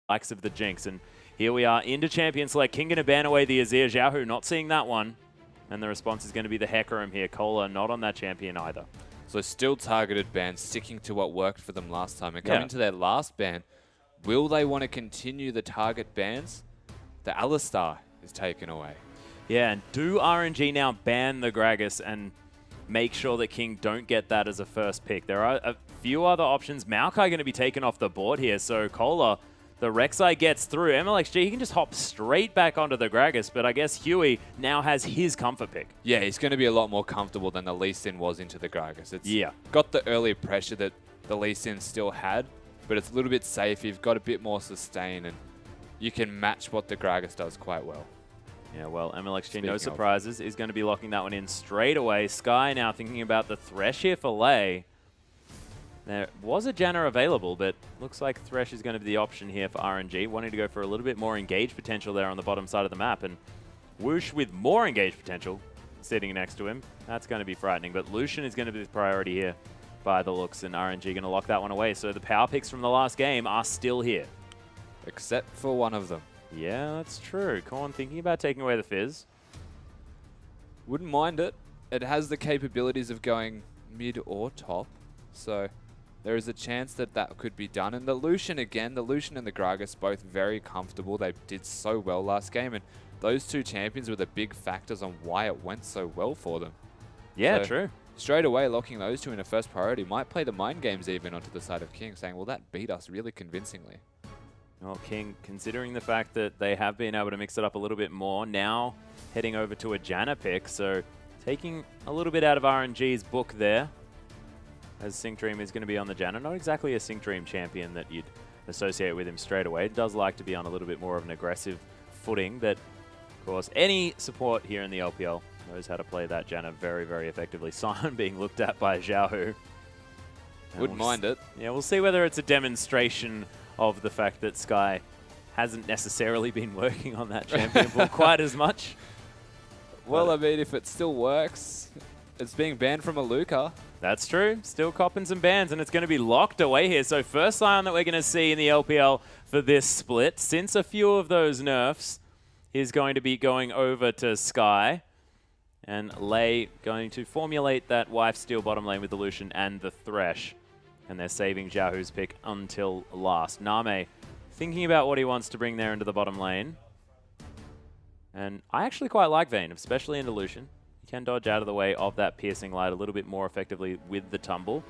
likes of the Jinx. And here we are into Champion Select. King going to ban away the Azir. Xiaohu not seeing that one. And the response is going to be the Hecarim here. Kola not on that champion either. So still targeted bans, sticking to what worked for them last time. And coming to their last ban, will they want to continue the target bans? The Alistar is taken away. Yeah, and do RNG now ban the Gragas and make sure that King don't get that as a first pick? There are a few other options. Maokai going to be taken off the board here, so Kola, the Rek'Sai gets through. MLXG, he can just hop straight back onto the Gragas, but I guess Huey now has his comfort pick. Yeah, he's going to be a lot more comfortable than the Lee Sin was into the Gragas. It's got the early pressure that the Lee Sin still had, but it's a little bit safe. You've got a bit more sustain, and you can match what the Gragas does quite well. Yeah, well, MLXG, no surprises, is going to be locking that one in straight away. Sky now thinking about the Thresh here for Lei. There was a Janna available, but looks like Thresh is going to be the option here for RNG, wanting to go for a little bit more engage potential there on the bottom side of the map. And Whoosh with more engage potential sitting next to him. That's going to be frightening, but Lucian is going to be the priority here by the looks, and RNG going to lock that one away. So the power picks from the last game are still here. Except for one of them. Yeah, that's true. Korn thinking about taking away the Fizz. Wouldn't mind it. It has the capabilities of going mid or top, so there is a chance that that could be done. And the Lucian again, the Lucian and the Gragas both very comfortable. They did so well last game, and those two champions were the big factors on why it went so well for them. Yeah, so true. Straight away, locking those two in a first priority might play the mind games even onto the side of King, saying, well, that beat us really convincingly. Well, King, considering the fact that they have been able to mix it up a little bit more, now heading over to a Janna pick, so taking a little bit out of RNG's book there, as Sync Dream is going to be on the Janna. Not exactly a Sync Dream champion that you'd associate with him straight away. It does like to be on a little bit more of an aggressive footing, but of course, any support here in the LPL knows how to play that Janna very, very effectively. Sion being looked at by Xiaohu. Wouldn't mind it. Yeah, we'll see whether it's a demonstration of the fact that Sky hasn't necessarily been working on that champion pool quite as much. Well, I mean, if it still works, it's being banned from a Luca. That's true. Still copping some bans, and it's going to be locked away here. So first Sion that we're going to see in the LPL for this split, since a few of those nerfs, is going to be going over to Sky. And Lei going to formulate that Wife Steal bottom lane with the Lucian and the Thresh. And they're saving Xiaohu's pick until last. Name thinking about what he wants to bring there into the bottom lane. And I actually quite like Vayne, especially into Lucian. You can dodge out of the way of that piercing light a little bit more effectively with the tumble.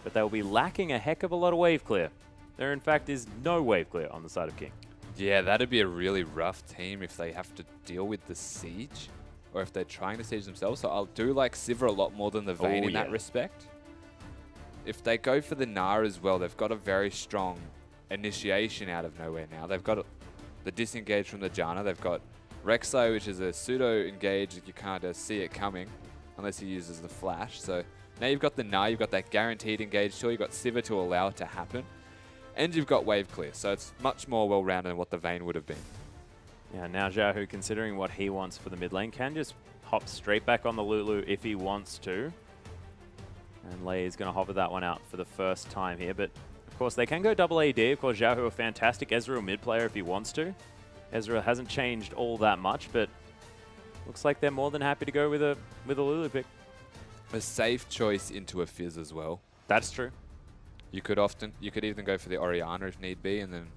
But they'll be lacking a heck of a lot of wave clear. There, in fact, is no wave clear on the side of King. Yeah, that'd be a really rough team if they have to deal with the siege, or if they're trying to siege themselves. So I'll do like Sivir a lot more than the Vayne in that respect. If they go for the Gnar as well, they've got a very strong initiation out of nowhere now. They've got the disengage from the Janna. They've got Rek'Sai, which is a pseudo-engage that you can't see it coming unless he uses the flash. So now you've got the Gnar, you've got that guaranteed engage tool, you've got Sivir to allow it to happen, and you've got wave clear. So it's much more well-rounded than what the Vayne would have been. Yeah, now Xiaohu, considering what he wants for the mid lane, can just hop straight back on the Lulu if he wants to. And Lei is going to hover that one out for the first time here. But, of course, they can go double AD. Of course, Xiaohu a fantastic Ezreal mid player if he wants to. Ezreal hasn't changed all that much, but looks like they're more than happy to go with a Lulu pick. A safe choice into a Fizz as well. That's true. You could even go for the Orianna if need be, and then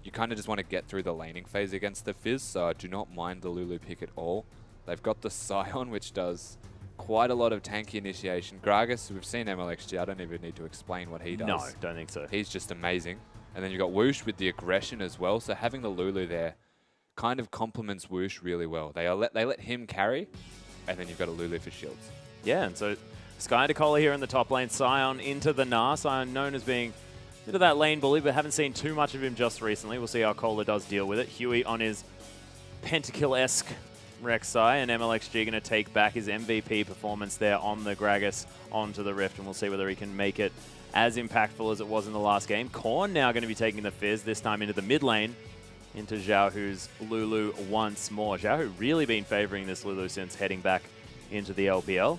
you kind of just want to get through the laning phase against the Fizz, so I do not mind the Lulu pick at all. They've got the Sion, which does quite a lot of tanky initiation. Gragas, we've seen MLXG. I don't even need to explain what he does. No, don't think so. He's just amazing. And then you've got Whoosh with the aggression as well. So having the Lulu there kind of complements Whoosh really well. They let him carry, and then you've got a Lulu for shields. Yeah, and so Sky to Kola here in the top lane. Sion into the Gnar. Sion known as being a bit of that lane bully, but haven't seen too much of him just recently. We'll see how Kola does deal with it. Huey on his pentakill-esque Rek'Sai, and MLXG going to take back his MVP performance there on the Gragas onto the Rift, and we'll see whether he can make it as impactful as it was in the last game. Korn now going to be taking the Fizz, this time into the mid lane, into Xiaohu's Lulu once more. Xiaohu really been favoring this Lulu since heading back into the LPL.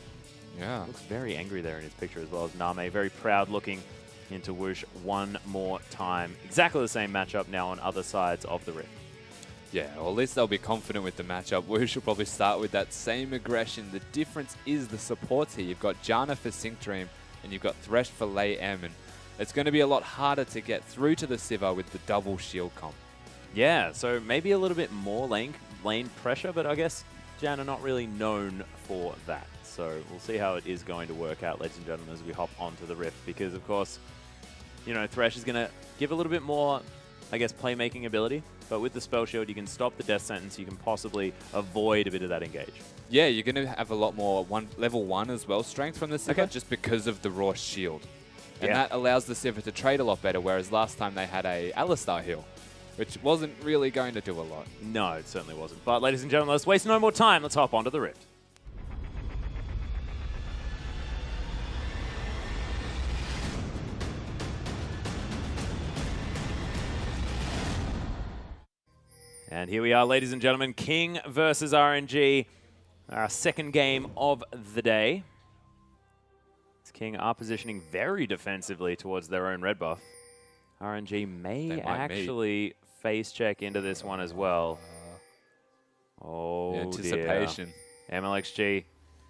Yeah. Looks very angry there in his picture as well as Name, very proud looking into Whoosh one more time. Exactly the same matchup now on other sides of the Rift. Yeah, well, at least they'll be confident with the matchup. Whoosh will probably start with that same aggression. The difference is the supports here. You've got Janna for Sync Dream, and you've got Thresh for Lei M, and it's going to be a lot harder to get through to the Sivir with the double shield comp. Yeah, so maybe a little bit more lane pressure, but I guess Janna not really known for that. So we'll see how it is going to work out, ladies and gentlemen, as we hop onto the Rift, because of course, you know, Thresh is going to give a little bit more, I guess, playmaking ability. But with the spell shield, you can stop the death sentence. You can possibly avoid a bit of that engage. Yeah, you're going to have a lot more level 1 as well strength from the Sivir just because of the raw shield. And that allows the Sivir to trade a lot better, whereas last time they had a Alistar heal, which wasn't really going to do a lot. No, it certainly wasn't. But ladies and gentlemen, let's waste no more time. Let's hop onto the Rift. And here we are, ladies and gentlemen, King versus RNG, our second game of the day. This King are positioning very defensively towards their own red buff. RNG may actually face check into this one as well. Oh, the anticipation. Dear. MLXG,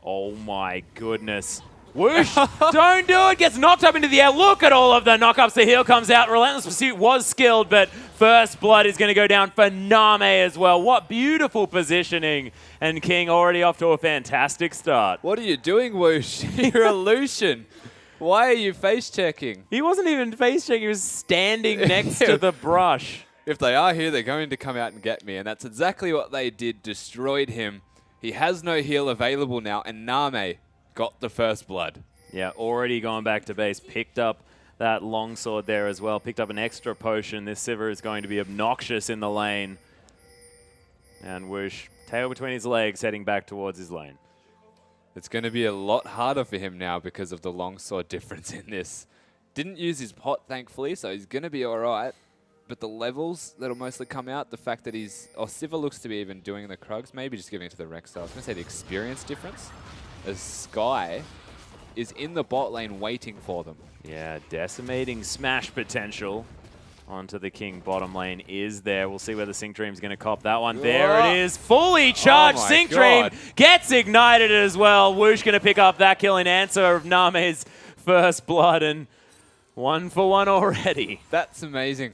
oh my goodness. Whoosh, don't do it, gets knocked up into the air. Look at all of the knockups. The heal comes out. Relentless Pursuit was skilled, but first blood is going to go down for Name as well. What beautiful positioning. And King already off to a fantastic start. What are you doing, Whoosh? You're a Lucian. Why are you face checking? He wasn't even face checking, he was standing next to the brush. If they are here, they're going to come out and get me, and that's exactly what they did, destroyed him. He has no heal available now, and Name got the first blood. Yeah, already gone back to base. Picked up that longsword there as well. Picked up an extra potion. This Sivir is going to be obnoxious in the lane. And Whoosh, tail between his legs, heading back towards his lane. It's going to be a lot harder for him now because of the longsword difference in this. Didn't use his pot, thankfully, so he's going to be all right. But the levels that'll mostly come out, the fact that Sivir looks to be even doing the Krugs, maybe just giving it to the Rek'Sai. I was going to say the experience difference, as Sky is in the bot lane waiting for them. Yeah, decimating smash potential onto the King bottom lane is there. We'll see whether Sync Dream's going to cop that one. There it is, fully charged. Sync Dream gets ignited as well. Whoosh going to pick up that kill in answer of Name's first blood, and 1 for 1 already. That's amazing.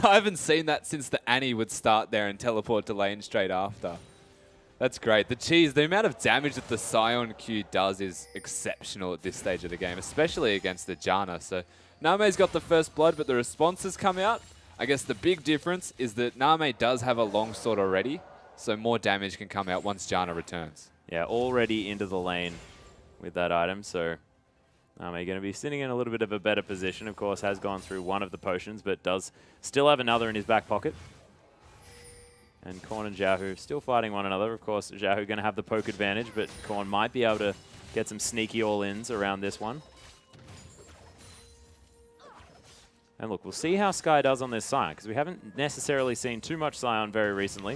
I haven't seen that since the Annie would start there and teleport to lane straight after. That's great. The amount of damage that the Scion Q does is exceptional at this stage of the game, especially against the Janna. So Name's got the first blood, but the responses come out. I guess the big difference is that Name does have a longsword already, so more damage can come out once Janna returns. Yeah, already into the lane with that item, so Name going to be sitting in a little bit of a better position. Of course, has gone through one of the potions, but does still have another in his back pocket. And Korn and Xiaohu still fighting one another. Of course, Xiaohu going to have the poke advantage, but Korn might be able to get some sneaky all-ins around this one. And look, we'll see how Sky does on this Scion, because we haven't necessarily seen too much Scion very recently.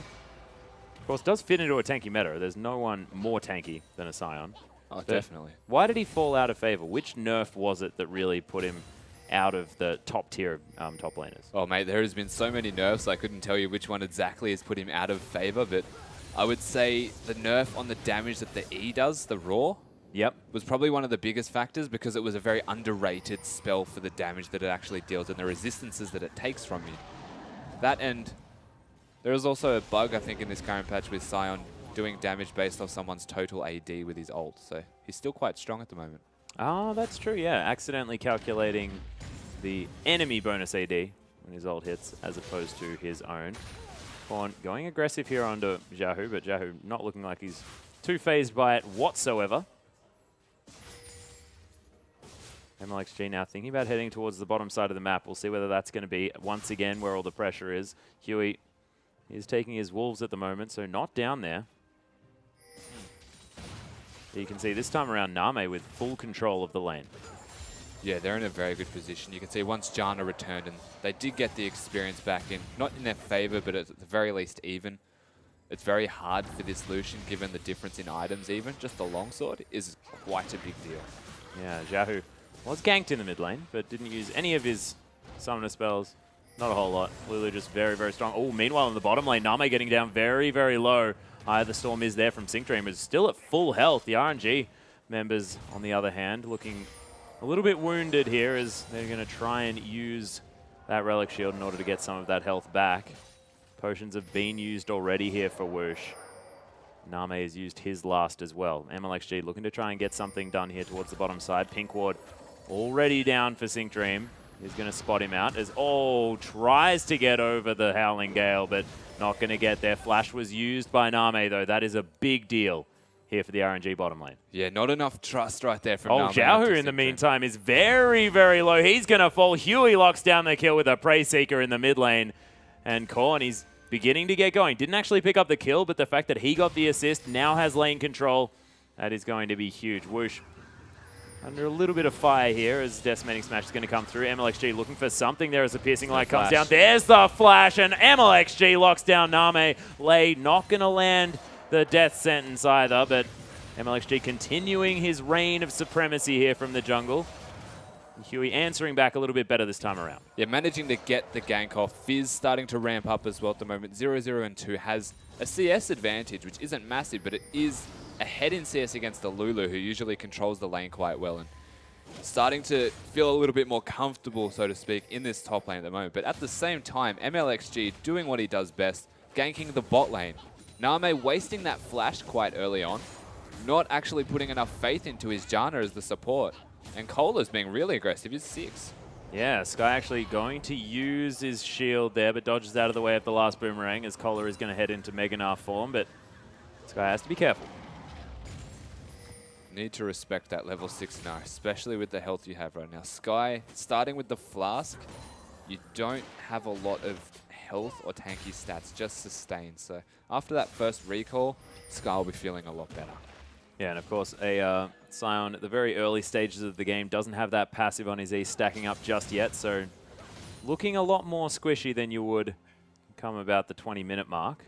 Of course, does fit into a tanky meta. There's no one more tanky than a Scion. Oh, definitely. Why did he fall out of favor? Which nerf was it that really put him out of the top tier of top laners? Oh, mate, there has been so many nerfs, I couldn't tell you which one exactly has put him out of favor, but I would say the nerf on the damage that the E does, the Raw, was probably one of the biggest factors because it was a very underrated spell for the damage that it actually deals and the resistances that it takes from you. That, and there is also a bug, I think, in this current patch with Scion doing damage based off someone's total AD with his ult, so he's still quite strong at the moment. Oh, that's true, yeah. Accidentally calculating the enemy bonus AD when his ult hits as opposed to his own. Korn going aggressive here onto Xiaohu, but Xiaohu not looking like he's too phased by it whatsoever. MLXG now thinking about heading towards the bottom side of the map. We'll see whether that's going to be, once again, where all the pressure is. Huey is taking his wolves at the moment, so not down there. You can see this time around Name with full control of the lane. Yeah, they're in a very good position. You can see once Janna returned, and they did get the experience back in, not in their favor, but at the very least even. It's very hard for this Lucian, given the difference in items even. Just the longsword is quite a big deal. Yeah, Xiaohu Was ganked in the mid lane, but didn't use any of his summoner spells. Not a whole lot. Lulu just very, very strong. Oh, meanwhile in the bottom lane, Name getting down very, very low. The Storm is there from Sync Dream, is still at full health. The RNG members, on the other hand, looking a little bit wounded here as they're going to try and use that Relic Shield in order to get some of that health back. Potions have been used already here for Whoosh. Name has used his last as well. MLXG looking to try and get something done here towards the bottom side. Pink Ward already down for Sync Dream. He's going to spot him out as tries to get over the Howling Gale, but not going to get there. Flash was used by Name, though. That is a big deal here for the RNG bottom lane. Yeah, not enough trust right there from Name. Xiaohu in the meantime is very, very low. He's going to fall. Huey locks down the kill with a Prey Seeker in the mid lane. And Korn, he's beginning to get going. Didn't actually pick up the kill, but the fact that he got the assist, now has lane control, that is going to be huge. Whoosh under a little bit of fire here as Decimating Smash is going to come through. MLXG looking for something there as a Piercing Light comes down. There's the flash, and MLXG locks down Name. Lei not going to land the death sentence either, but MLXG continuing his reign of supremacy here from the jungle. Huey answering back a little bit better this time around. Yeah, managing to get the gank off. Fizz starting to ramp up as well at the moment. 0-0 and 2 has a CS advantage, which isn't massive, but it is ahead in CS against the Lulu, who usually controls the lane quite well, and starting to feel a little bit more comfortable, so to speak, in this top lane at the moment. But at the same time, MLXG doing what he does best, ganking the bot lane. Name wasting that flash quite early on, not actually putting enough faith into his Janna as the support. And Cola's being really aggressive. He's 6. Yeah, Sky actually going to use his shield there, but dodges out of the way of the last boomerang as Cola is going to head into Mega Gnar form, but Sky has to be careful. Need to respect that level 6 now, especially with the health you have right now. Sky, starting with the Flask, you don't have a lot of health or tanky stats, just sustain. So after that first recall, Sky will be feeling a lot better. Yeah, and of course, a Sion at the very early stages of the game doesn't have that passive on his E stacking up just yet, so looking a lot more squishy than you would come about the 20-minute mark.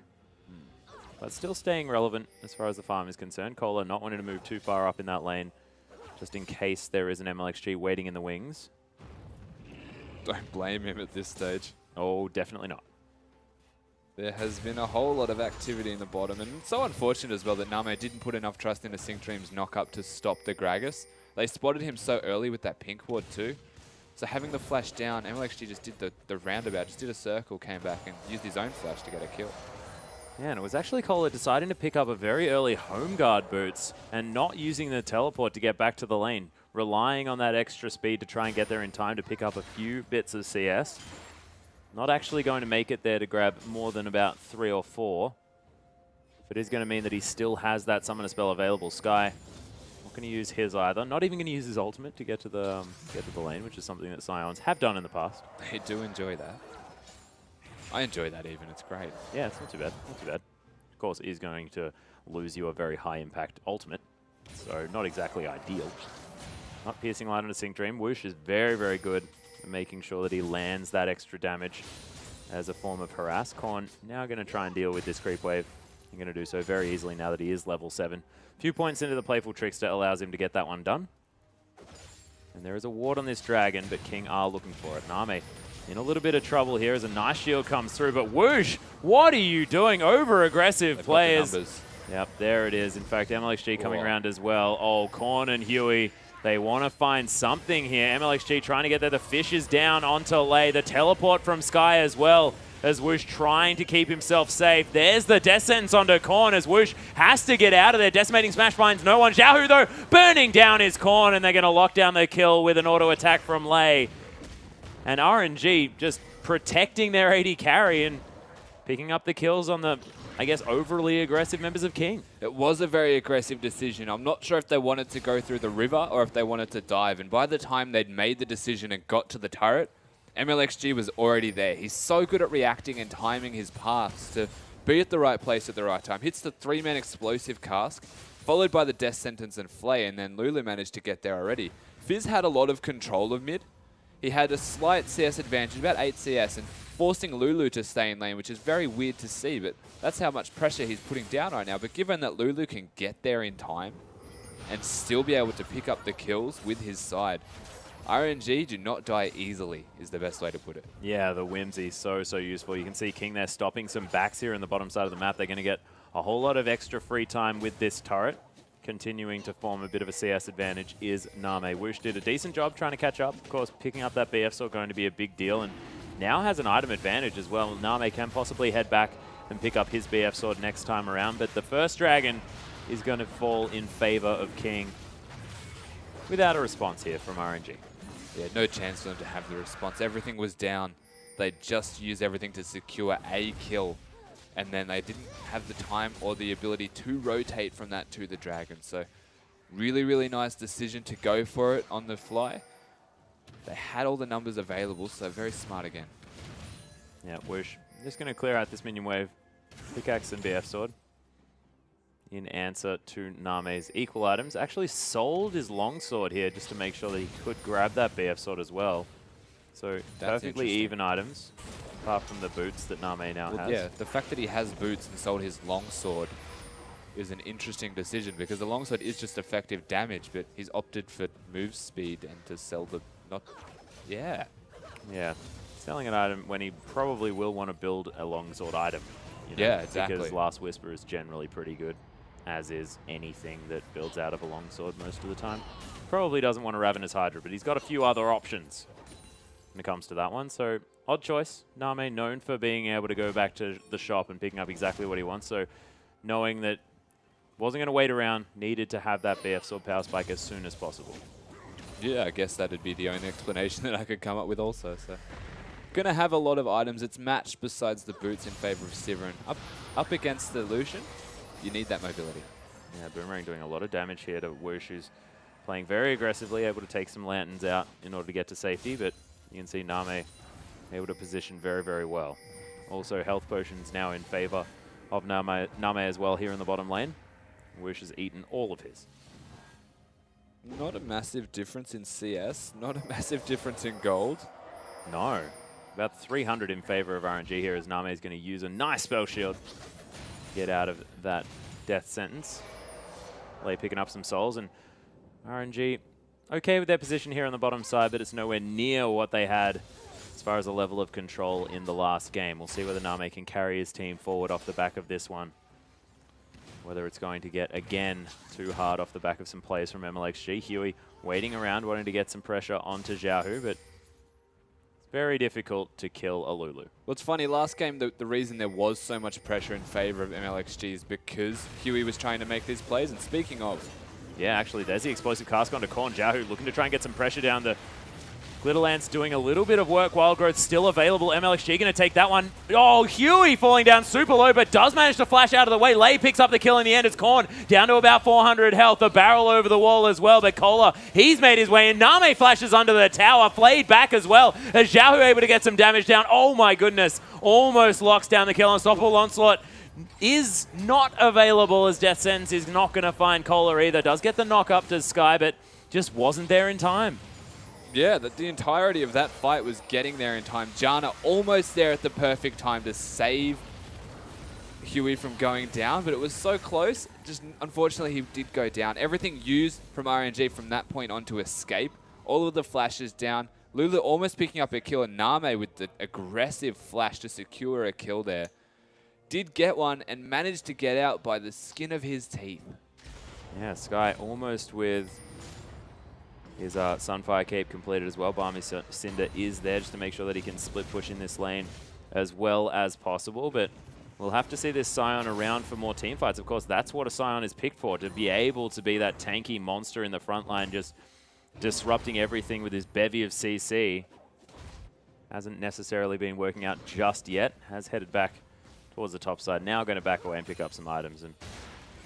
But still staying relevant as far as the farm is concerned. Cola not wanting to move too far up in that lane, just in case there is an MLXG waiting in the wings. Don't blame him at this stage. Oh, definitely not. There has been a whole lot of activity in the bottom, and it's so unfortunate as well that Name didn't put enough trust into Sync Dream's knock-up to stop the Gragas. They spotted him so early with that pink ward too. So having the flash down, MLXG just did the roundabout, just did a circle, came back and used his own flash to get a kill. Yeah, and it was actually Cola deciding to pick up a very early home guard boots and not using the teleport to get back to the lane, relying on that extra speed to try and get there in time to pick up a few bits of CS. Not actually going to make it there to grab more than about 3 or 4. But it is going to mean that he still has that summoner spell available. Sky not going to use his either. Not even going to use his ultimate to get to the lane, which is something that Scions have done in the past. They do enjoy that. I enjoy that even. It's great. Yeah, it's not too bad. Not too bad. Of course, it is going to lose you a very high impact ultimate, so not exactly ideal. Not piercing light on a Sync Dream. Whoosh is very, very good at making sure that he lands that extra damage as a form of harass. Korn now going to try and deal with this creep wave. He's going to do so very easily now that he is level 7. A few points into the Playful Trickster allows him to get that one done. And there is a ward on this dragon, but King are looking for it. Name in a little bit of trouble here as a nice shield comes through, but Whoosh, what are you doing? Over-aggressive players. Yep, there it is. In fact, MLXG coming around as well. Oh, Korn and Huey, they want to find something here. MLXG trying to get there. The fish is down onto Lei. The teleport from Sky as well, as Whoosh trying to keep himself safe. There's the death sentence onto Korn as Whoosh has to get out of there. Decimating Smash finds no one. Xiaohu, though, burning down his Korn, and they're going to lock down the kill with an auto attack from Lei. And RNG just protecting their AD carry and picking up the kills on the, I guess, overly aggressive members of King. It was a very aggressive decision. I'm not sure if they wanted to go through the river or if they wanted to dive. And by the time they'd made the decision and got to the turret, MLXG was already there. He's so good at reacting and timing his paths to be at the right place at the right time. Hits the 3-man explosive cask, followed by the death sentence and flay, and then Lulu managed to get there already. Fizz had a lot of control of mid. He had a slight CS advantage, about 8 CS, and forcing Lulu to stay in lane, which is very weird to see, but that's how much pressure he's putting down right now. But given that Lulu can get there in time and still be able to pick up the kills with his side, RNG do not die easily is the best way to put it. Yeah, the whimsy, so useful. You can see King there stopping some backs here in the bottom side of the map. They're going to get a whole lot of extra free time with this turret. Continuing to form a bit of a CS advantage is Name. Woosh did a decent job trying to catch up. Of course, picking up that BF sword going to be a big deal, and now has an item advantage as well. Name can possibly head back and pick up his BF sword next time around, but the first dragon is going to fall in favor of King without a response here from RNG. Yeah, no chance for them to have the response. Everything was down. They just used everything to secure a kill, and then they didn't have the time or the ability to rotate from that to the dragon. So really, really nice decision to go for it on the fly. They had all the numbers available, so very smart again. Yeah, Woosh just going to clear out this minion wave. Pickaxe and BF sword. In answer to Name's equal items. Actually sold his longsword here just to make sure that he could grab that BF sword as well. So that's perfectly even items, apart from the boots that Name now has. Yeah, the fact that he has boots and sold his longsword is an interesting decision, because the longsword is just effective damage, but he's opted for move speed and to sell the Yeah, selling an item when he probably will want to build a longsword item. You know, yeah, exactly. Because Last Whisper is generally pretty good, as is anything that builds out of a longsword most of the time. Probably doesn't want to Ravenous Hydra, but he's got a few other options when it comes to that one. So odd choice. Name known for being able to go back to the shop and picking up exactly what he wants. So knowing that wasn't going to wait around, needed to have that BF sword power spike as soon as possible. Yeah, I guess that'd be the only explanation that I could come up with also. So gonna have a lot of items. It's matched besides the boots in favor of Sivir. Up against the Lucian, you need that mobility. Yeah, Boomerang doing a lot of damage here to Woosh, who's playing very aggressively, able to take some lanterns out in order to get to safety, but you can see Name able to position very, very well. Also, health potions now in favor of Name as well here in the bottom lane. Woosh has eaten all of his. Not a massive difference in CS, not a massive difference in gold. No. About 300 in favor of RNG here, as Name is going to use a nice spell shield. Get out of that death sentence. Lay picking up some souls, and RNG okay with their position here on the bottom side, but it's nowhere near what they had as far as a level of control in the last game. We'll see whether Name can carry his team forward off the back of this one. Whether it's going to get, again, too hard off the back of some plays from MLXG. Huey waiting around, wanting to get some pressure onto Xiaohu, but it's very difficult to kill a Lulu. Well, it's funny, last game, the reason there was so much pressure in favor of MLXG is because Huey was trying to make these plays. And speaking of... Yeah, actually, there's the explosive cast onto Korn. Xiaohu looking to try and get some pressure down. The Glitterlance doing a little bit of work. Wild Growth still available. MLXG going to take that one. Oh, Huey falling down super low, but does manage to flash out of the way. Lei picks up the kill in the end. It's Korn down to about 400 health. The barrel over the wall as well, but Cola, he's made his way in. Name flashes under the tower. Flayed back as well, as Xiaohu able to get some damage down. Oh my goodness. Almost locks down the kill. Unstoppable Onslaught is not available, as Death Sentence is not going to find Cola either. Does get the knock up to Sky, but just wasn't there in time. Yeah, the entirety of that fight was getting there in time. Janna almost there at the perfect time to save Huey from going down, but it was so close. Just unfortunately, he did go down. Everything used from RNG from that point on to escape. All of the flashes down. Lulu almost picking up a kill, and Name with the aggressive flash to secure a kill there. Did get one and managed to get out by the skin of his teeth. Yeah, Sky almost with his Sunfire Cape completed as well. Balmy Cinder is there just to make sure that he can split push in this lane as well as possible, but we'll have to see this Sion around for more team fights. Of course, that's what a Sion is picked for, to be able to be that tanky monster in the front line, just disrupting everything with his bevy of CC. Hasn't necessarily been working out just yet. Has headed back towards the top side. Now going to back away and pick up some items. And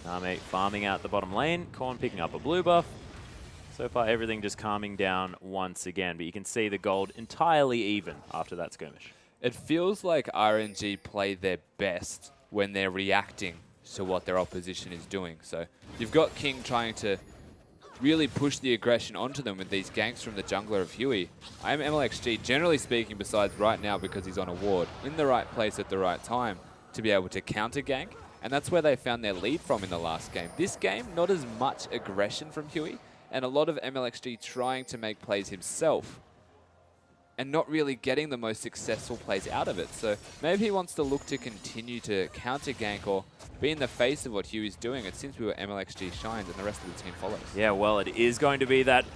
Name farming out the bottom lane. Korn picking up a blue buff. So far, everything just calming down once again. But you can see the gold entirely even after that skirmish. It feels like RNG play their best when they're reacting to what their opposition is doing. So you've got King trying to really push the aggression onto them with these ganks from the jungler of Huey. I am MLXG, generally speaking, besides right now because he's on a ward, in the right place at the right time to be able to counter gank. And that's where they found their lead from in the last game. This game, not as much aggression from Huey. and a lot of MLXG trying to make plays himself and not really getting the most successful plays out of it. So maybe he wants to look to continue to counter gank or be in the face of what Huey's doing. It seems we were MLXG shines and the rest of the team follows. Yeah, well, it is going to be that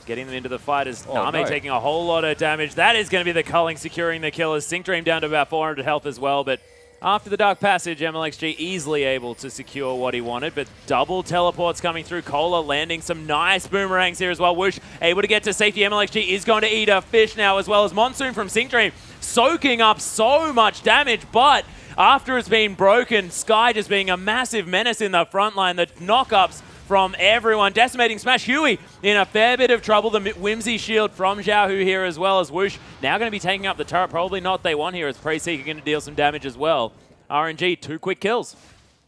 getting them into the fight as Name no. taking a whole lot of damage. That is going to be the culling securing the kill as Sync Dream down to about 400 health as well. But after the Dark Passage, MLXG easily able to secure what he wanted, but double teleports coming through. Cola landing some nice boomerangs here as well. Whoosh able to get to safety. MLXG is going to eat a fish now, as well as Monsoon from Sync Dream soaking up so much damage, but after it's been broken, Sky just being a massive menace in the front line. The knockups from everyone. Decimating Smash. Huey in a fair bit of trouble. The Whimsy shield from Xiaohu here as well as Whoosh. Now going to be taking up the turret. Probably not they want here as Pre-Seeker going to deal some damage as well. RNG, 2 quick kills.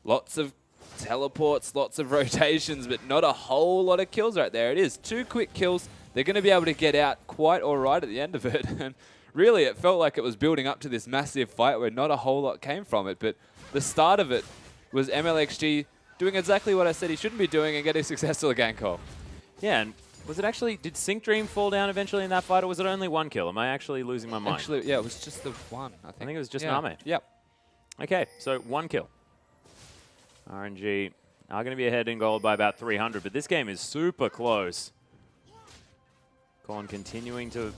Lots of teleports, lots of rotations, but not a whole lot of kills right there. It is 2 quick kills. They're going to be able to get out quite all right at the end of it. And really, it felt like it was building up to this massive fight where not a whole lot came from it. But the start of it was MLXG doing exactly what I said he shouldn't be doing and getting successful gank call. Yeah, and was it actually, did Sync Dream fall down eventually in that fight, or was it only 1 kill? Am I actually losing my mind? Actually, yeah, it was just the one, I think. I think it was just yeah. Name. Yep. Okay, so 1 kill. RNG are going to be ahead in gold by about 300, but this game is super close. Korn continuing to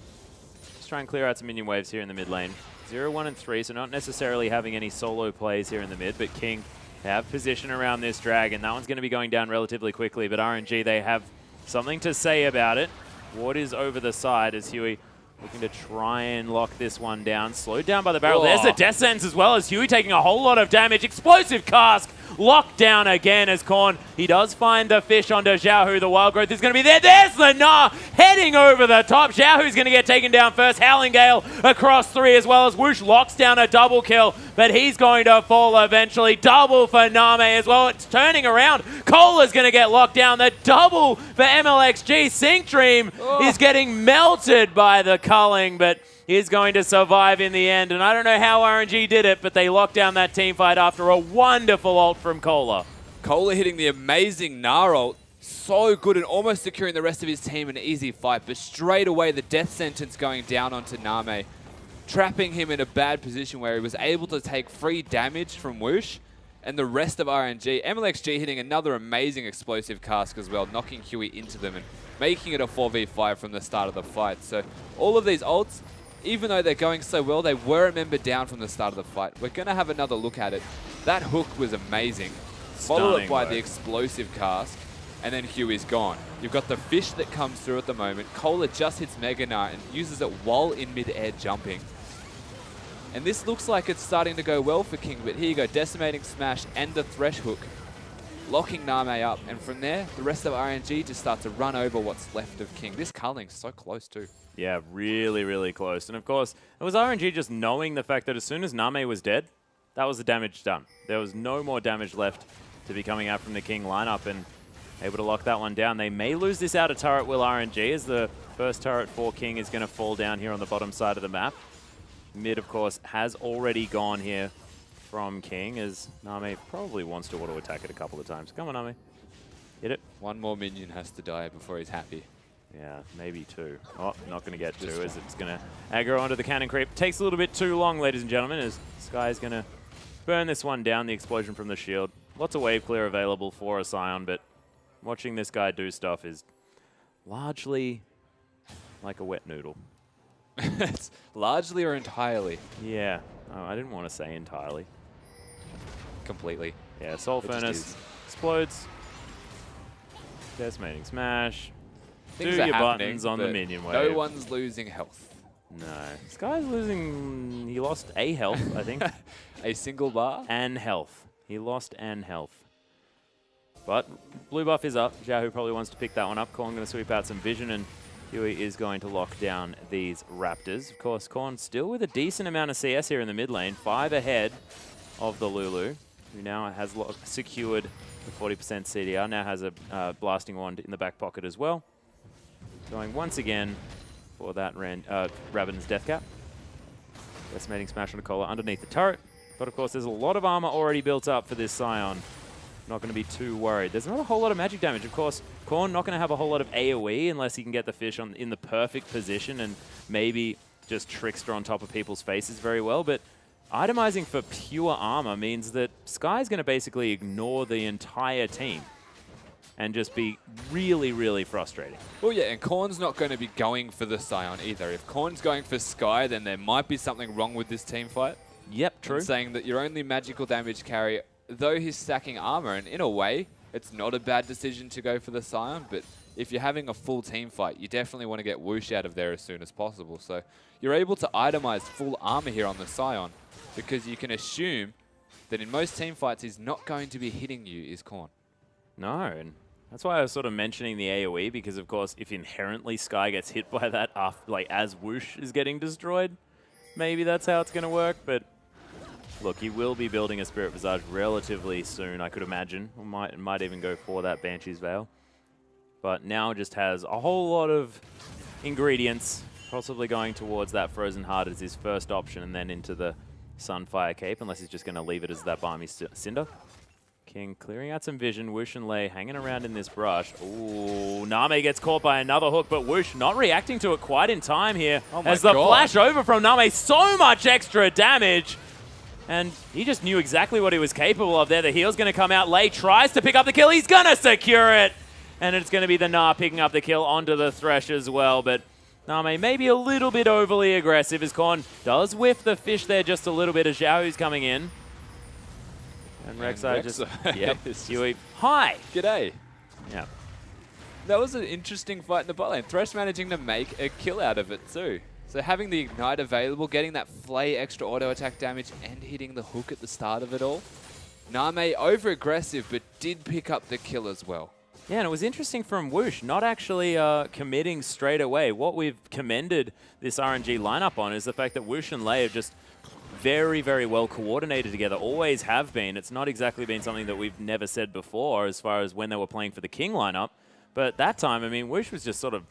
just try and clear out some minion waves here in the mid lane. 0, 1, and 3, so not necessarily having any solo plays here in the mid, but King have position around this dragon. That one's going to be going down relatively quickly, but RNG, they have something to say about it. Ward is over the side as Huey looking to try and lock this one down. Slowed down by the barrel. Oh. There's the death sentence as well as Huey taking a whole lot of damage. Explosive cask locked down again as Korn. He does find the fish onto Xiaohu. The wild growth is going to be there. There's the Nah heading over the top. Xiaohu's going to get taken down first. Howling Gale across 3 as well as Whoosh locks down a double kill, but he's going to fall eventually. Double for Name as well. It's turning around. Cola's going to get locked down. The double for MLXG. Sync Dream is getting melted by the culling, but is going to survive in the end. And I don't know how RNG did it, but they locked down that team fight after a wonderful ult from Cola. Cola hitting the amazing Gnar ult. So good and almost securing the rest of his team an easy fight, but straight away the death sentence going down onto Name, trapping him in a bad position where he was able to take free damage from Whoosh and the rest of RNG. MLXG hitting another amazing explosive cask as well, knocking Huey into them and making it a 4v5 from the start of the fight. So all of these ults, even though they're going so well, they were remembered down from the start of the fight. We're going to have another look at it. That hook was amazing. Followed by the explosive cask, and then Huey's gone. You've got the fish that comes through at the moment. Cola just hits Mega Gnar and uses it while in mid-air jumping. And this looks like it's starting to go well for King, but here you go, Decimating Smash and the Thresh Hook, locking Name up. And from there, the rest of RNG just start to run over what's left of King. This culling's so close too. Yeah, really, really close. And of course, it was RNG just knowing the fact that as soon as Name was dead, that was the damage done. There was no more damage left to be coming out from the King lineup, and able to lock that one down. They may lose this outer turret, will RNG, as the first turret for King is going to fall down here on the bottom side of the map. Mid, of course, has already gone here from King, as Name probably wants to auto-attack it a couple of times. Come on, Name. Hit it. One more minion has to die before he's happy. Yeah, maybe 2. Oh, not going to get 2 as it's going to aggro onto the cannon creep. Takes a little bit too long, ladies and gentlemen, as Sky is going to burn this one down, the explosion from the shield. Lots of wave clear available for a Scion, but watching this guy do stuff is largely like a wet noodle. It's largely or entirely? Yeah. Oh, I didn't want to say entirely. Completely. Yeah, Soul Furnace explodes. Decimating Smash. Things Do are your happening, buttons on the minion wave. No one's losing health. No. This guy's losing... He lost a health, I think. A single bar? And health. He lost an health. But blue buff is up. Xiaohu probably wants to pick that one up. Korn going to sweep out some vision, and Huey is going to lock down these Raptors. Of course, Korn still with a decent amount of CS here in the mid lane. 5 ahead of the Lulu, who now has secured the 40% CDR. Now has a blasting wand in the back pocket as well. Going once again for that Rabin's Death Cap. Decimating Smash on a Cola underneath the turret. But of course, there's a lot of armor already built up for this Scion. not going to be too worried. There's not a whole lot of magic damage. Of course, Korn not going to have a whole lot of AoE unless he can get the fish in the perfect position and maybe just Trickster on top of people's faces very well. But itemizing for pure armor means that Sky's going to basically ignore the entire team and just be really, really frustrating. Well, yeah, and Korn's not going to be going for the Scion either. If Korn's going for Sky, then there might be something wrong with this team fight. Yep, true. And saying that your only magical damage carry, though he's stacking armor, and in a way, it's not a bad decision to go for the Scion, but if you're having a full team fight, you definitely want to get Whoosh out of there as soon as possible. So you're able to itemize full armor here on the Scion, because you can assume that in most team fights, he's not going to be hitting you, is Korn. No, and that's why I was sort of mentioning the AoE, because of course, if inherently Sky gets hit by that after, like, as Whoosh is getting destroyed, maybe that's how it's going to work, but look, he will be building a Spirit Visage relatively soon, I could imagine. Or might even go for that Banshee's Veil. But now just has a whole lot of ingredients, possibly going towards that Frozen Heart as his first option, and then into the Sunfire Cape, unless he's just going to leave it as that Balmy Cinder. King clearing out some vision. Whoosh and Lei hanging around in this brush. Ooh, Name gets caught by another hook, but Whoosh not reacting to it quite in time here. Oh my as the God. flash over from Name, so much extra damage. And he just knew exactly what he was capable of there. The heal's going to come out. Lei tries to pick up the kill. He's going to secure it. And it's going to be the Na picking up the kill onto the Thresh as well. But Name maybe a little bit overly aggressive as Korn does whiff the fish there just a little bit as Xiaohu's coming in. And Rek'Sai just, yep, Huey, hi. G'day. Yeah. That was an interesting fight in the bot lane. Thresh managing to make a kill out of it too. So having the Ignite available, getting that Flay extra auto attack damage and hitting the hook at the start of it all. Name over-aggressive, but did pick up the kill as well. Yeah, and it was interesting from Whoosh, not actually committing straight away. What we've commended this RNG lineup on is the fact that Whoosh and Lei have just very, very well coordinated together, always have been. It's not exactly been something that we've never said before as far as when they were playing for the King lineup. But that time, I mean, Whoosh was just sort of,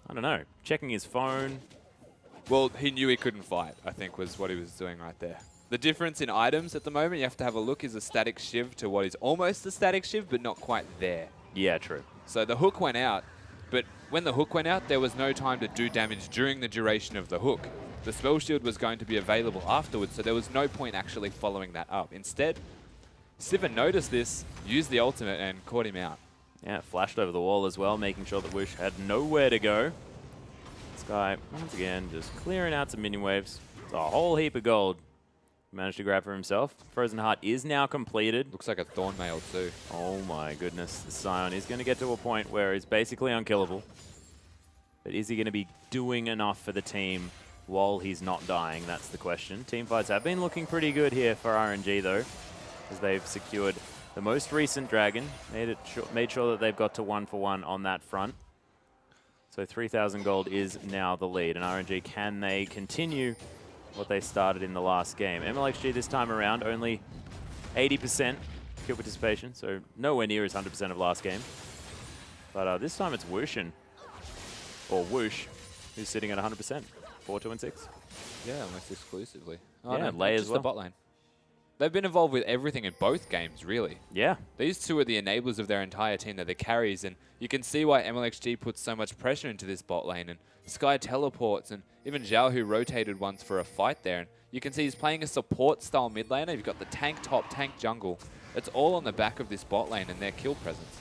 I don't know, checking his phone. Well, he knew he couldn't fight, I think, was what he was doing right there. The difference in items at the moment, you have to have a look, is a static shiv to what is almost a static shiv, but not quite there. Yeah, true. So the hook went out, but when the hook went out, there was no time to do damage during the duration of the hook. The spell shield was going to be available afterwards, so there was no point actually following that up. Instead, Sivir noticed this, used the ultimate, and caught him out. Yeah, flashed over the wall as well, making sure that Whoosh had nowhere to go. Sky, once again, just clearing out some minion waves. It's a whole heap of gold. Managed to grab for himself. Frozen Heart is now completed. Looks like a Thornmail too. Oh my goodness. The Scion is going to get to a point where he's basically unkillable. But is he going to be doing enough for the team while he's not dying? That's the question. Team fights have been looking pretty good here for RNG though, as they've secured the most recent dragon. Made sure that they've got to 1-for-1 on that front. So 3,000 gold is now the lead. And RNG, can they continue what they started in the last game? MLXG this time around, only 80% kill participation, so nowhere near as 100% of last game. But this time it's Whooshin, or Whoosh, who's sitting at 100%, 4, 2, and 6. Yeah, almost exclusively. Oh, yeah, Lei as well. The bot lane. They've been involved with everything in both games, really. Yeah. These two are the enablers of their entire team. They're the carries, and you can see why MLXG puts so much pressure into this bot lane. And Sky teleports, and even Zhao, who rotated once for a fight there. And you can see he's playing a support-style mid laner. You've got the tank top, tank jungle. It's all on the back of this bot lane and their kill presence.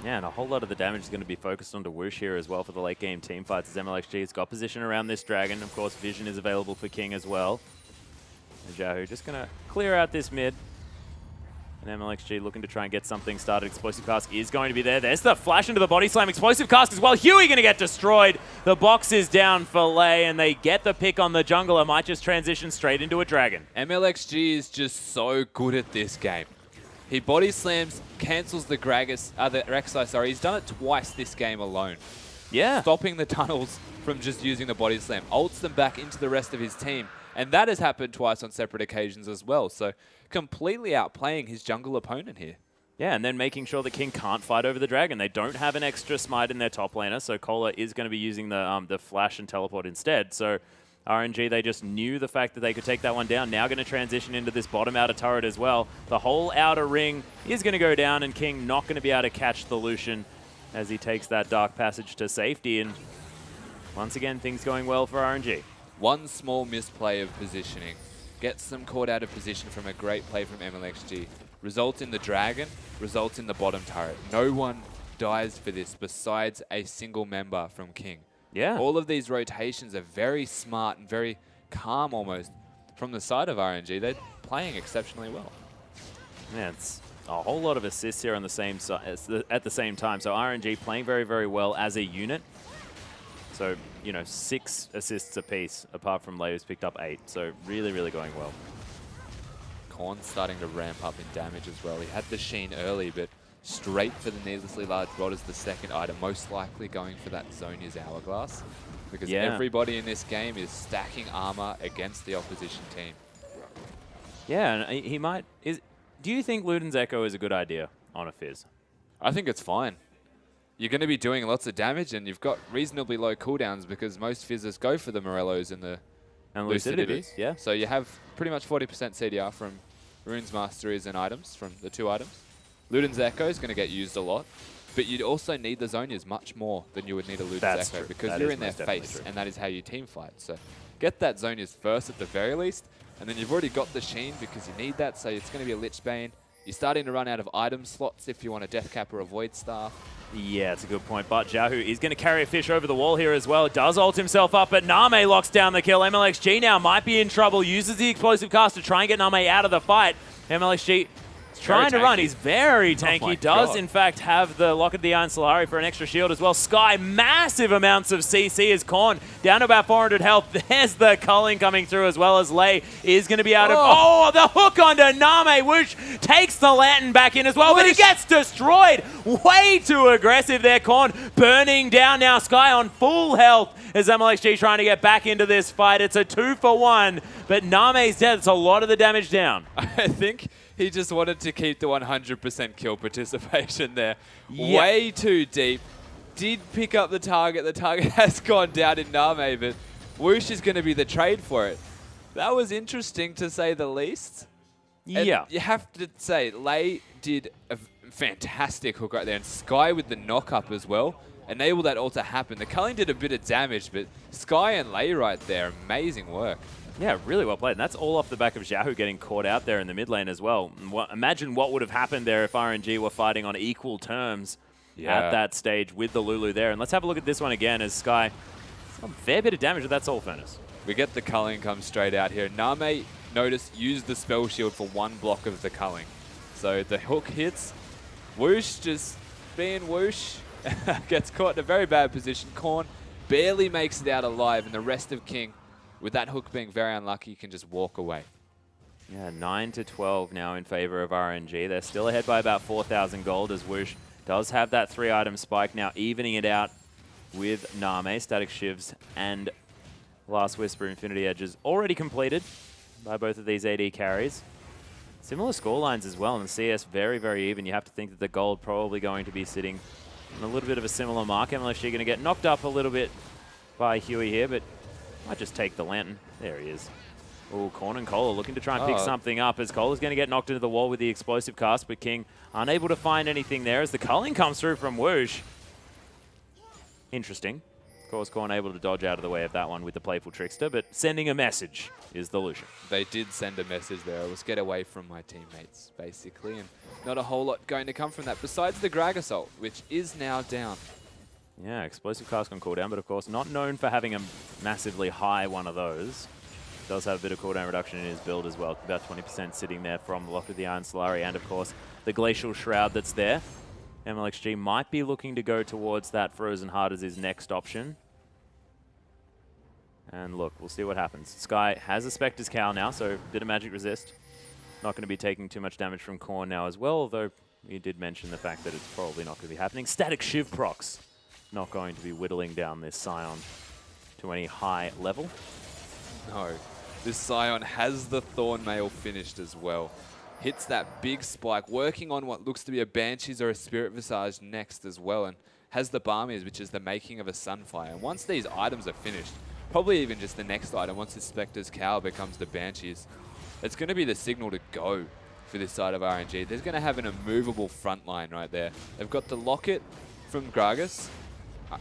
Yeah, and a whole lot of the damage is going to be focused onto Whoosh here as well for the late game team fights, as MLXG's got position around this dragon. Of course, vision is available for King as well. And Xiaohu just going to clear out this mid. And MLXG looking to try and get something started. Explosive Cask is going to be there. There's the flash into the body slam. Explosive Cask as well. Huey going to get destroyed. The box is down for Lei, and they get the pick on the jungler. Might just transition straight into a dragon. MLXG is just so good at this game. He body slams, cancels the Rek'Sai, sorry. He's done it twice this game alone. Yeah. Stopping the tunnels from just using the body slam. Ults them back into the rest of his team. And that has happened twice on separate occasions as well. So completely outplaying his jungle opponent here. Yeah, and then making sure that King can't fight over the dragon. They don't have an extra smite in their top laner, so Kola is going to be using the flash and teleport instead. So RNG, they just knew the fact that they could take that one down. Now going to transition into this bottom outer turret as well. The whole outer ring is going to go down, and King not going to be able to catch the Lucian as he takes that Dark Passage to safety. And once again, things going well for RNG. One small misplay of positioning gets them caught out of position from a great play from MLXG. Results in the Dragon, results in the bottom turret. No one dies for this besides a single member from King. Yeah. All of these rotations are very smart and very calm almost from the side of RNG. They're playing exceptionally well. Yeah, it's a whole lot of assists here on the same at the same time. So RNG playing very, very well as a unit. So, you know, 6 assists apiece, apart from Lay, who's picked up 8. So really, really going well. Korn's starting to ramp up in damage as well. He had the Sheen early, but straight for the needlessly large rod as the second item, most likely going for that Zhonya's Hourglass, because everybody in this game is stacking armor against the opposition team. Yeah, and he might... Do you think Luden's Echo is a good idea on a Fizz? I think it's fine. You're going to be doing lots of damage, and you've got reasonably low cooldowns because most Fizzers go for the Morellos and the Lucidity. Yeah. So you have pretty much 40% CDR from Rune's Masteries and items, from the 2 items. Luden's Echo is going to get used a lot, but you'd also need the Zhonya's much more than you would need a Luden's Echo because you're in their face, and that is how you team fight. So get that Zhonya's first at the very least, and then you've already got the Sheen because you need that, so it's going to be a Lich Bane. You're starting to run out of item slots if you want a Death Cap or a Void Staff. Yeah, it's a good point, but Jahu is going to carry a fish over the wall here as well. Does ult himself up, but Name locks down the kill. MLXG now might be in trouble, uses the explosive cast to try and get Name out of the fight. MLXG trying to run. He's very tanky. Does, in fact, have the Lock of the Iron Solari for an extra shield as well. Sky, massive amounts of CC as Korn down to about 400 health. There's the culling coming through as well as Lay is going to be out of... Oh, the hook onto Name. Whoosh takes the Lantern back in as well, but he gets destroyed. Way too aggressive there, Korn. Burning down now. Sky on full health as MLXG trying to get back into this fight. It's a 2-for-1, but Name's dead. It's a lot of the damage down. I think he just wanted to keep the 100% kill participation there. Yep. Way too deep. Did pick up the target. The target has gone down in Name, but Whoosh is going to be the trade for it. That was interesting to say the least. Yeah. And you have to say, Lay did a fantastic hook right there, and Sky with the knock-up as well enabled that all to happen. The culling did a bit of damage, but Sky and Lay right there, amazing work. Yeah, really well played. And that's all off the back of Jahu getting caught out there in the mid lane as well. Imagine what would have happened there if RNG were fighting on equal terms at that stage with the Lulu there. And let's have a look at this one again as Sky, a fair bit of damage with that Soul Furnace. We get the culling come straight out here. Name, notice, used the spell shield for 1 block of the culling. So the hook hits. Whoosh just being Whoosh gets caught in a very bad position. Korn barely makes it out alive, and the rest of King, with that hook being very unlucky, can just walk away. Yeah, 9-12 now in favor of RNG. They're still ahead by about 4,000 gold as Whoosh does have that 3-item spike now, evening it out with Name. Static Shivs and Last Whisper Infinity Edges already completed by both of these AD carries. Similar scorelines as well, and the CS very, very even. You have to think that the gold probably going to be sitting on a little bit of a similar mark. MLSG going to get knocked up a little bit by Huey here, but might just take the Lantern. There he is. Oh, Korn and Cole are looking to try and pick something up as Cole is going to get knocked into the wall with the explosive cast, but King unable to find anything there as the culling comes through from Whoosh. Interesting. Of course, Korn able to dodge out of the way of that one with the Playful Trickster, but sending a message is the Lucian. They did send a message there. It was get away from my teammates, basically, and not a whole lot going to come from that, besides the Grag Assault, which is now down. Yeah, explosive cast on cooldown, but of course not known for having a massively high one of those. Does have a bit of cooldown reduction in his build as well. About 20% sitting there from the Lock of the Iron Solari and of course the Glacial Shroud that's there. MLXG might be looking to go towards that Frozen Heart as his next option. And look, we'll see what happens. Sky has a Spectre's Cowl now, so a bit of magic resist. Not going to be taking too much damage from Korn now as well, although you did mention the fact that it's probably not going to be happening. Static Shiv procs. Not going to be whittling down this Scion to any high level. No. This Scion has the Thornmail finished as well. Hits that big spike, working on what looks to be a Banshees or a Spirit Visage next as well, and has the Barmies, which is the making of a Sunfire. And once these items are finished, probably even just the next item, once the Spectre's Cowl becomes the Banshees, it's going to be the signal to go for this side of RNG. They're going to have an immovable front line right there. They've got the Locket from Gragas.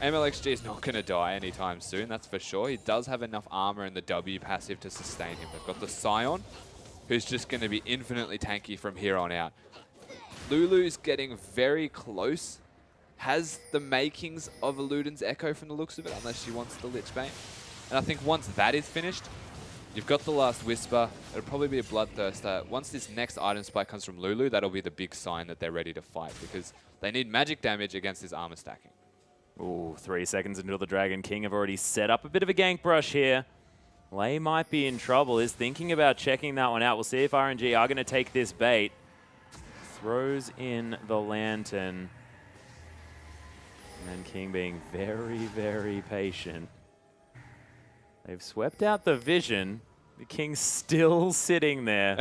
MLXG is not going to die anytime soon, that's for sure. He does have enough armor and the W passive to sustain him. They've got the Scion, who's just going to be infinitely tanky from here on out. Lulu's getting very close. Has the makings of a Luden's Echo from the looks of it, unless she wants the Lich Bane. And I think once that is finished, you've got the last Whisper. It'll probably be a Bloodthirster. Once this next item spike comes from Lulu, that'll be the big sign that they're ready to fight, because they need magic damage against this armor stacking. Ooh, 3 seconds until the Dragon King have already set up a bit of a gank brush here. Lei might be in trouble, is thinking about checking that one out. We'll see if RNG are going to take this bait. Throws in the Lantern. And King being very, very patient. They've swept out the Vision. The King's still sitting there.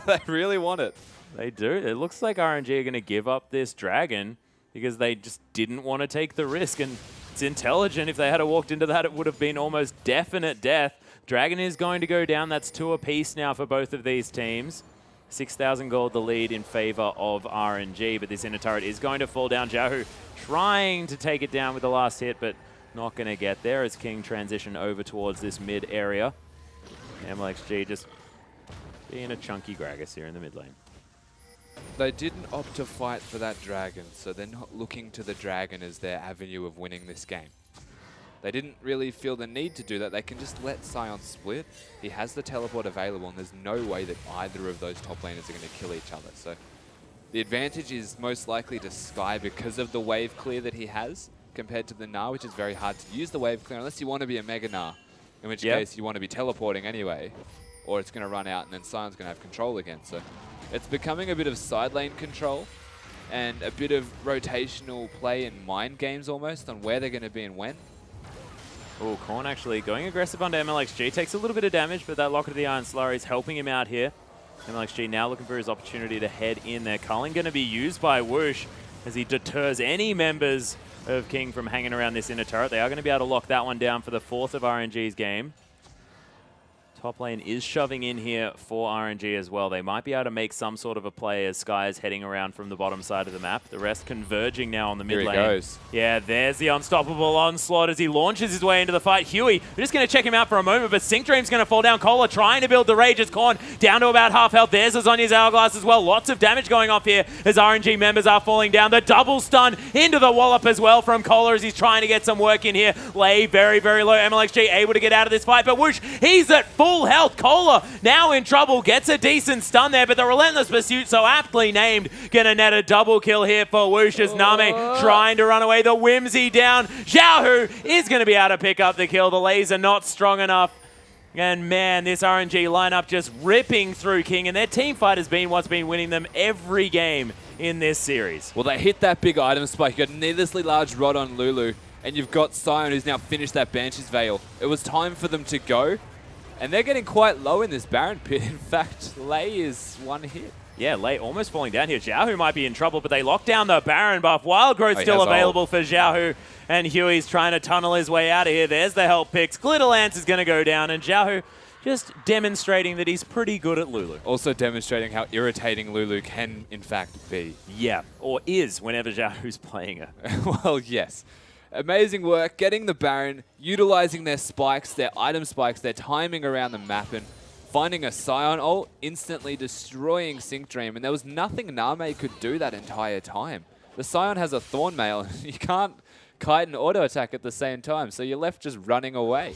They really want it. They do. It looks like RNG are going to give up this Dragon because they just didn't want to take the risk. And it's intelligent. If they had walked into that, it would have been almost definite death. Dragon is going to go down. That's 2 apiece now for both of these teams. 6,000 gold the lead in favor of RNG, but this inner turret is going to fall down. Xiaohu trying to take it down with the last hit, but not going to get there as King transition over towards this mid area. MLXG just being a chunky Gragas here in the mid lane. They didn't opt to fight for that Dragon, so they're not looking to the Dragon as their avenue of winning this game. They didn't really feel the need to do that. They can just let Scion split. He has the teleport available, and there's no way that either of those top laners are going to kill each other. So the advantage is most likely to Sky because of the wave clear that he has compared to the Gnar, which is very hard to use the wave clear unless you want to be a Mega Gnar, in which case you want to be teleporting anyway, or it's going to run out and then Sion's going to have control again. So it's becoming a bit of side lane control and a bit of rotational play and mind games almost on where they're going to be and when. Oh, Korn actually going aggressive onto MLXG. Takes a little bit of damage, but that Locket of the Iron Slurry is helping him out here. MLXG now looking for his opportunity to head in there. Culling going to be used by Whoosh as he deters any members of King from hanging around this inner turret. They are going to be able to lock that one down for the 4th of RNG's game. Top lane is shoving in here for RNG as well. They might be able to make some sort of a play as Sky is heading around from the bottom side of the map. The rest converging now on the mid lane. Here he goes. Yeah, there's the unstoppable onslaught as he launches his way into the fight. Huey, we're just going to check him out for a moment, but Sync Dream's going to fall down. Kohler trying to build the rage as Korn down to about half health. There's Azonya's Hourglass as well. Lots of damage going off here as RNG members are falling down. The double stun into the wallop as well from Kohler as he's trying to get some work in here. Lei very, very low. MLXG able to get out of this fight, but Whoosh, he's at full health. Kohler now in trouble, gets a decent stun there, but the Relentless Pursuit, so aptly named, gonna net a double kill here for Whoosh as Nami trying to run away. The Whimsy down. Xiaohu is gonna be able to pick up the kill. The laser not strong enough. And man, this RNG lineup just ripping through King, and their team fight has been what's been winning them every game in this series. Well, they hit that big item spike. You got a needlessly large rod on Lulu, and you've got Sion who's now finished that Banshee's Veil. It was time for them to go. And they're getting quite low in this Baron pit. In fact, Lei is 1 hit. Yeah, Lei almost falling down here. Xiaohu might be in trouble, but they lock down the Baron buff. Wild Growth still available for Xiaohu, and Huey's trying to tunnel his way out of here. There's the help picks. Glitterlance is going to go down, and Xiaohu just demonstrating that he's pretty good at Lulu. Also demonstrating how irritating Lulu can, in fact, be. Yeah, or is whenever Xiaohu's playing her. Well, yes. Amazing work, getting the Baron, utilizing their spikes, their item spikes, their timing around the map, and finding a Scion ult, instantly destroying Sync Dream. And there was nothing Name could do that entire time. The Scion has a Thorn Mail, and you can't kite and auto attack at the same time, so you're left just running away.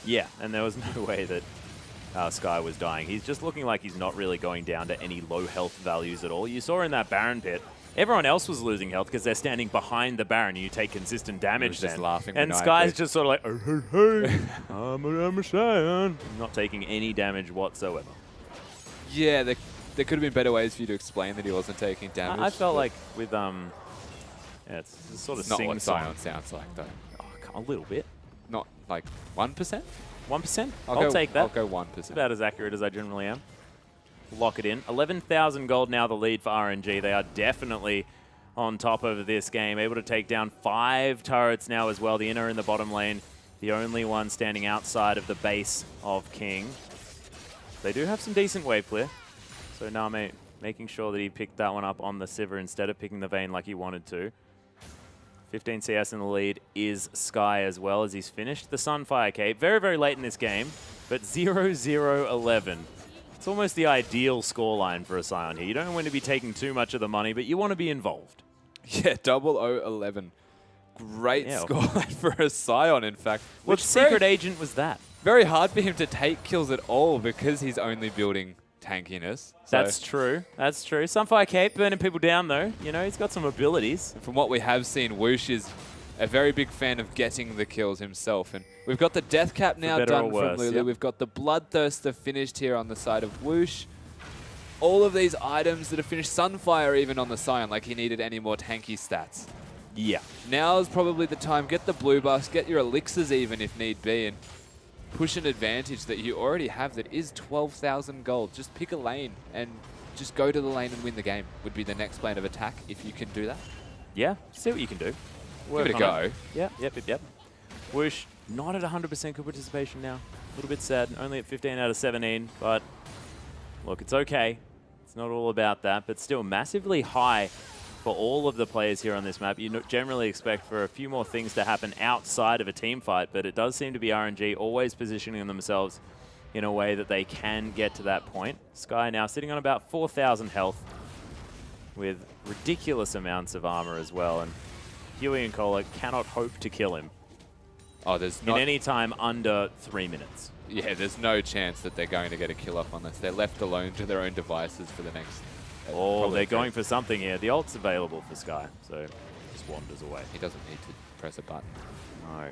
Yeah, and there was no way that Sky was dying. He's just looking like he's not really going down to any low health values at all. You saw in that Baron pit, everyone else was losing health because they're standing behind the Baron and you take consistent damage then. Just laughing and Sky's just sort of like, oh, hey, hey, I'm a Scion. Not taking any damage whatsoever. Yeah, there could have been better ways for you to explain that he wasn't taking damage. I felt like with, yeah, it's sort of not what Scion sounds like, though. Oh, a little bit. Not like 1%? 1%? I'll take that. I'll go 1%. About as accurate as I generally am. Lock it in. 11,000 gold now the lead for RNG. They are definitely on top of this game. Able to take down 5 turrets now as well. The inner in the bottom lane the only one standing outside of the base of King. They do have some decent wave clear. So Name making sure that he picked that one up on the Sivir instead of picking the Vayne like he wanted to. 15 CS in the lead is Sky as well as he's finished the Sunfire Cape. Very, very late in this game, but 0-0-11. It's almost the ideal scoreline for a Scion here. You don't want to be taking too much of the money, but you want to be involved. Yeah, 0-0-11. Great scoreline for a Scion, in fact. What secret agent was that? Very hard for him to take kills at all because he's only building tankiness. So that's true. That's true. Sunfire Cape burning people down, though. You know, he's got some abilities. From what we have seen, Whoosh is a very big fan of getting the kills himself. And we've got the Death Cap now done from Lulu. Yep. We've got the Bloodthirster finished here on the side of Whoosh. All of these items that have finished. Sunfire even on the Scion, like he needed any more tanky stats. Yeah. Now is probably the time. Get the blue buffs, get your elixirs even if need be, and push an advantage that you already have that is 12,000 gold. Just pick a lane and just go to the lane and win the game would be the next plan of attack if you can do that. Yeah, see what you can do. Give it a go. Yep. Whoosh, not at 100% good participation now. A little bit sad, only at 15 out of 17, but look, it's okay. It's not all about that, but still massively high for all of the players here on this map. You generally expect for a few more things to happen outside of a team fight, but it does seem to be RNG always positioning themselves in a way that they can get to that point. Sky now sitting on about 4,000 health with ridiculous amounts of armor as well, and Huey and Cola cannot hope to kill him. Oh, there's not in any time under 3 minutes. Yeah, there's no chance that they're going to get a kill up unless they're left alone to their own devices for the next... Oh, they're going for something here. The ult's available for Sky, so just wanders away. He doesn't need to press a button. No.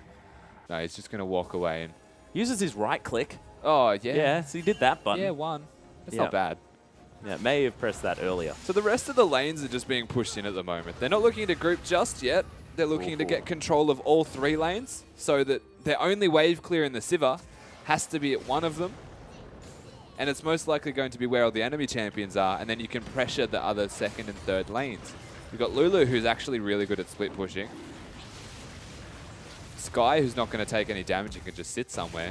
No, he's just going to walk away and... Uses his right click. Oh, yeah. Yeah, so he did that button. Yeah, one. That's not bad. Yeah, may have pressed that earlier. So the rest of the lanes are just being pushed in at the moment. They're not looking to group just yet. They're looking to get control of all 3 lanes so that their only wave clear in the Sivir has to be at one of them. And it's most likely going to be where all the enemy champions are, and then you can pressure the other second and third lanes. You've got Lulu, who's actually really good at split pushing. Sky, who's not going to take any damage and can just sit somewhere.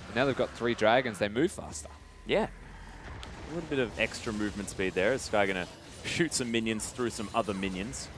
And now they've got 3 dragons, they move faster. Yeah. A little bit of extra movement speed there. Is Sky going to shoot some minions through some other minions?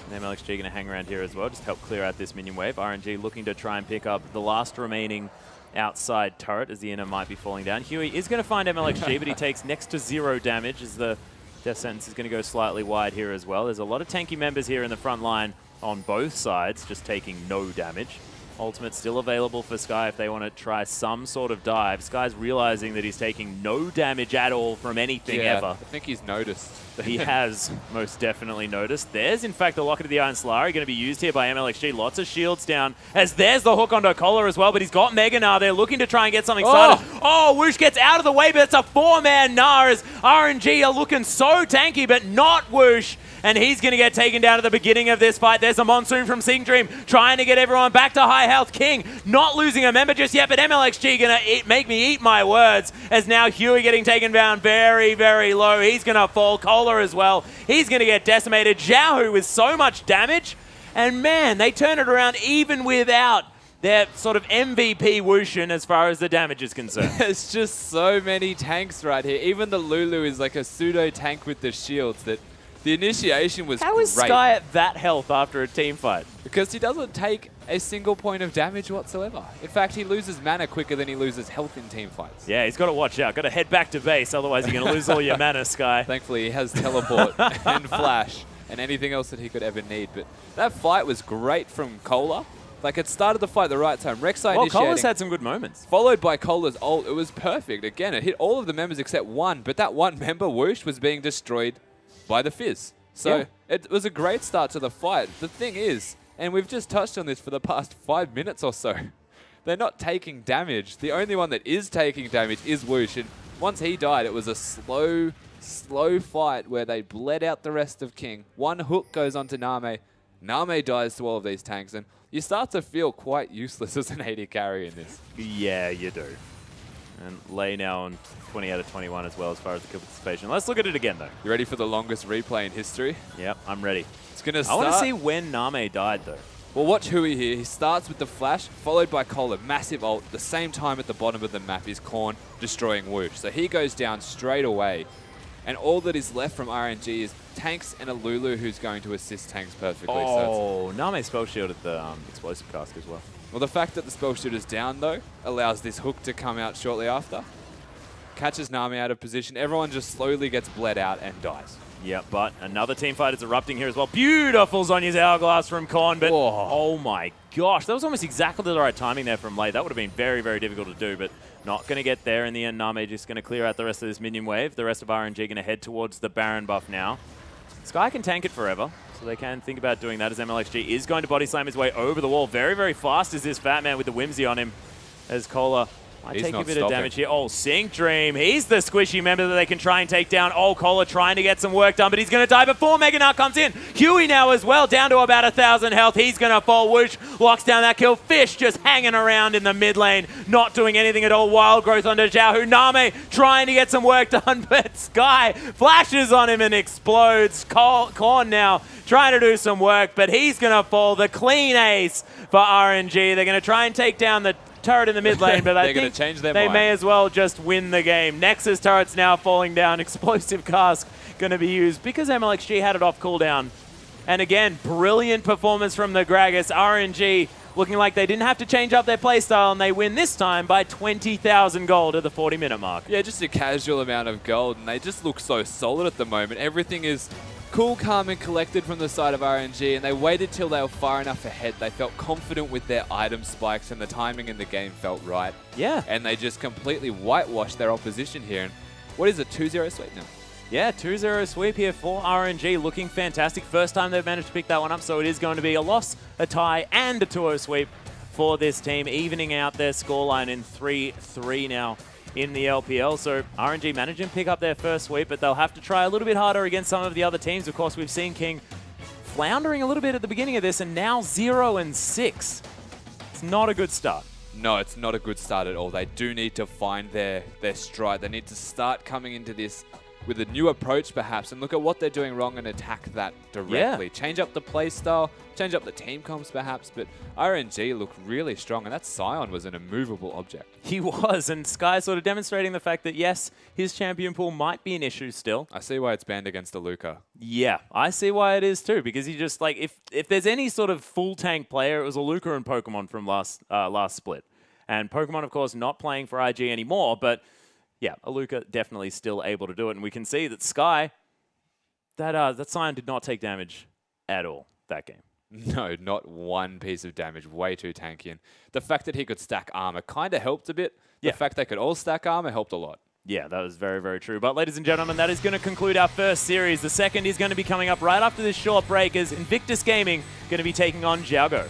And MLXG going to hang around here as well, just help clear out this minion wave. RNG looking to try and pick up the last remaining outside turret as the inner might be falling down. Huey is going to find MLXG, but he takes next to 0 damage as the death sentence is going to go slightly wide here as well. There's a lot of tanky members here in the front line on both sides, just taking no damage. Ultimate still available for Sky if they want to try some sort of dive. Sky's realizing that he's taking no damage at all from anything ever. I think he's noticed. He has most definitely noticed. There's, in fact, the Locket of the Iron Solari going to be used here by MLXG. Lots of shields down, as there's the hook onto Kohler as well, but he's got Mega Gnar there looking to try and get something started. Oh, Whoosh gets out of the way, but it's a 4-man Gnar as RNG are looking so tanky, but not Whoosh. And he's going to get taken down at the beginning of this fight. There's a Monsoon from Sing Dream trying to get everyone back to high health. King not losing a member just yet, but MLXG going to make me eat my words as now Huey getting taken down very, very low. He's going to fall. Kohler as well. He's going to get decimated. Xiaohu with so much damage. And man, they turn it around even without their sort of MVP Whooshin as far as the damage is concerned. There's just so many tanks right here. Even the Lulu is like a pseudo tank with the shields that... The initiation was great. How is Sky at that health after a team fight? Because he doesn't take a single point of damage whatsoever. In fact, he loses mana quicker than he loses health in team fights. Yeah, he's got to watch out. Got to head back to base, otherwise you're going to lose all your mana, Sky. Thankfully, he has teleport and flash and anything else that he could ever need. But that fight was great from Kohler. Like, it started the fight at the right time. Rek'Sai initiating. Kohler's had some good moments. Followed by Kohler's ult. It was perfect. Again, it hit all of the members except one, but that one member, Whoosh, was being destroyed by the Fizz. So it was a great start to the fight. The thing is, and we've just touched on this for the past 5 minutes or so, they're not taking damage. The only one that is taking damage is Whoosh. And once he died, it was a slow fight where they bled out the rest of King. One hook goes onto Name. Name dies to all of these tanks. And you start to feel quite useless as an AD carry in this. Yeah, you do. And Lei now on 20 out of 21 as well as far as the kill participation. Let's look at it again, though. You ready for the longest replay in history? Yep, I'm ready. It's going to start. I want to see when Name died, though. Well, watch Hui here. He starts with the flash, followed by Cola. Massive ult. The same time at the bottom of the map is Korn destroying Whoosh. So he goes down straight away. And all that is left from RNG is tanks and a Lulu who's going to assist tanks perfectly. Oh, Name spell shielded the explosive cask as well. Well, the fact that the spell shooter's down, though, allows this hook to come out shortly after. Catches Nami out of position. Everyone just slowly gets bled out and dies. Yeah, but another team fight is erupting here as well. Beautiful Zonya's Hourglass from Korn, but oh my gosh, that was almost exactly the right timing there from late. That would have been very, very difficult to do, but not going to get there in the end. Name just going to clear out the rest of this minion wave. The rest of RNG going to head towards the Baron buff now. Sky can tank it forever, so they can think about doing that as MLXG is going to body slam his way over the wall. Very, very fast is this fat man with the Whimsy on him as Cola might take a bit of damage here. Oh, Sync Dream. He's the squishy member that they can try and take down. Oh, Cola trying to get some work done, but he's going to die before Mega Nut comes in. Huey now as well, down to about 1,000 health. He's going to fall. Whoosh locks down that kill. Fish just hanging around in the mid lane, not doing anything at all. Wild Growth onto Zhao. Name trying to get some work done, but Sky flashes on him and explodes. Korn now trying to do some work, but he's going to fall. The clean ace for RNG. They're going to try and take down the turret in the mid lane, but I think change they mind. may as well just win the game. Nexus turret's now falling down. Explosive cask going to be used because MLXG had it off cooldown. And again, brilliant performance from the Gragas. RNG looking like they didn't have to change up their playstyle, and they win this time by 20,000 gold at the 40-minute mark. Yeah, just a casual amount of gold, and they just look so solid at the moment. Everything is cool, calm, and collected from the side of RNG, and they waited till they were far enough ahead. They felt confident with their item spikes, and the timing in the game felt right. Yeah. And they just completely whitewashed their opposition here. And what is it, 2-0 sweep now? Yeah, 2-0 sweep here for RNG, looking fantastic. First time they've managed to pick that one up, so it is going to be a loss, a tie, and a 2-0 sweep for this team, evening out their scoreline in 3-3 now in the LPL. So RNG managing to pick up their first sweep, but they'll have to try a little bit harder against some of the other teams. Of course, we've seen King floundering a little bit at the beginning of this, and now 0-6. It's not a good start. No, it's not a good start at all. They do need to find their stride. They need to start coming into this with a new approach, perhaps, and look at what they're doing wrong and attack that directly. Yeah. Change up the play style, change up the team comps, perhaps, but RNG looked really strong, and that Scion was an immovable object. He was, and Sky sort of demonstrating the fact that, yes, his champion pool might be an issue still. I see why it's banned against the Luca. Yeah, I see why it is too, because he just, like, if there's any sort of full tank player, it was a Luca and Pokemon from last split. And Pokemon, of course, not playing for IG anymore, but yeah, Aluka definitely still able to do it. And we can see that Sky, that Scion did not take damage at all that game. No, not one piece of damage. Way too tanky. And the fact that he could stack armor kind of helped a bit. The fact they could all stack armor helped a lot. Yeah, that was very, very true. But ladies and gentlemen, that is going to conclude our first series. The second is going to be coming up right after this short break as Invictus Gaming going to be taking on Xiaogo.